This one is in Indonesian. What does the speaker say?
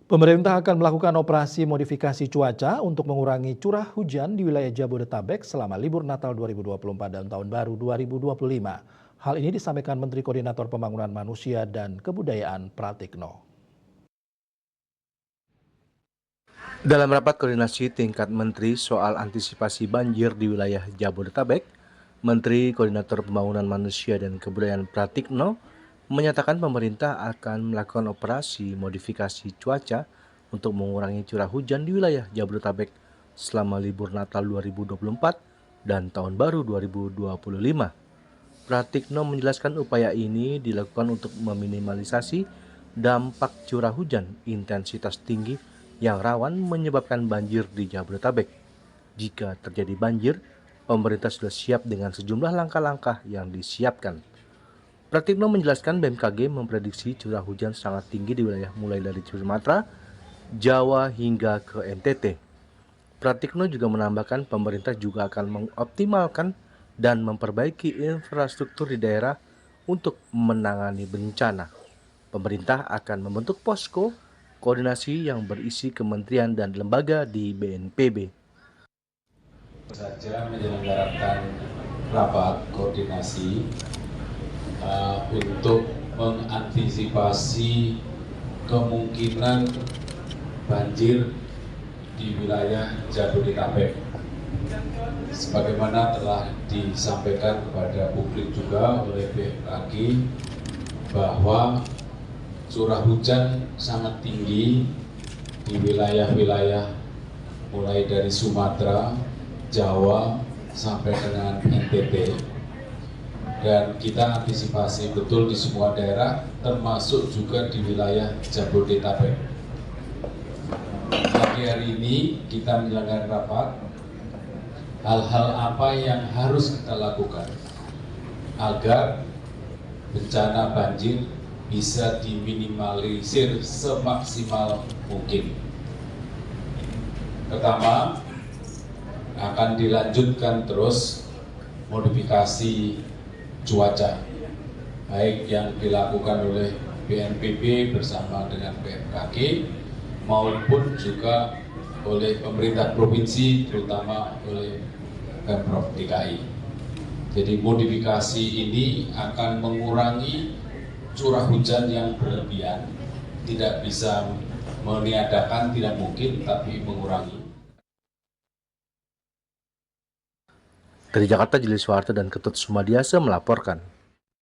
Pemerintah akan melakukan operasi modifikasi cuaca untuk mengurangi curah hujan di wilayah Jabodetabek selama libur Natal 2024 dan Tahun Baru 2025. Hal ini disampaikan Menteri Koordinator Pembangunan Manusia dan Kebudayaan Pratikno. Dalam rapat koordinasi tingkat menteri soal antisipasi banjir di wilayah Jabodetabek, Menteri Koordinator Pembangunan Manusia dan Kebudayaan Pratikno menyatakan pemerintah akan melakukan operasi modifikasi cuaca untuk mengurangi curah hujan di wilayah Jabodetabek selama libur Natal 2024 dan Tahun Baru 2025. Pratikno menjelaskan upaya ini dilakukan untuk meminimalisasi dampak curah hujan intensitas tinggi yang rawan menyebabkan banjir di Jabodetabek. Jika terjadi banjir, pemerintah sudah siap dengan sejumlah langkah-langkah yang disiapkan. Pratikno menjelaskan BMKG memprediksi curah hujan sangat tinggi di wilayah mulai dari Sumatera, Jawa hingga ke NTT. Pratikno juga menambahkan pemerintah juga akan mengoptimalkan dan memperbaiki infrastruktur di daerah untuk menangani bencana. Pemerintah akan membentuk posko koordinasi yang berisi kementerian dan lembaga di BNPB. Saja menyelenggarakan rapat koordinasi untuk mengantisipasi kemungkinan banjir di wilayah Jabodetabek. Sebagaimana telah disampaikan kepada publik juga oleh BMKG bahwa curah hujan sangat tinggi di wilayah-wilayah mulai dari Sumatera, Jawa sampai dengan NTT. Dan kita antisipasi betul di semua daerah, termasuk juga di wilayah Jabodetabek. Pagi hari ini kita menjalankan rapat, hal-hal apa yang harus kita lakukan agar bencana banjir bisa diminimalisir semaksimal mungkin. Pertama, akan dilanjutkan terus modifikasi cuaca, baik yang dilakukan oleh BNPB bersama dengan BMKG maupun juga oleh pemerintah provinsi, terutama oleh Pemprov DKI. Jadi modifikasi ini akan mengurangi curah hujan yang berlebihan, tidak bisa meniadakan, tidak mungkin, tapi mengurangi. Dari Jakarta, Jili Soeharto dan Ketut Sumadiasa melaporkan.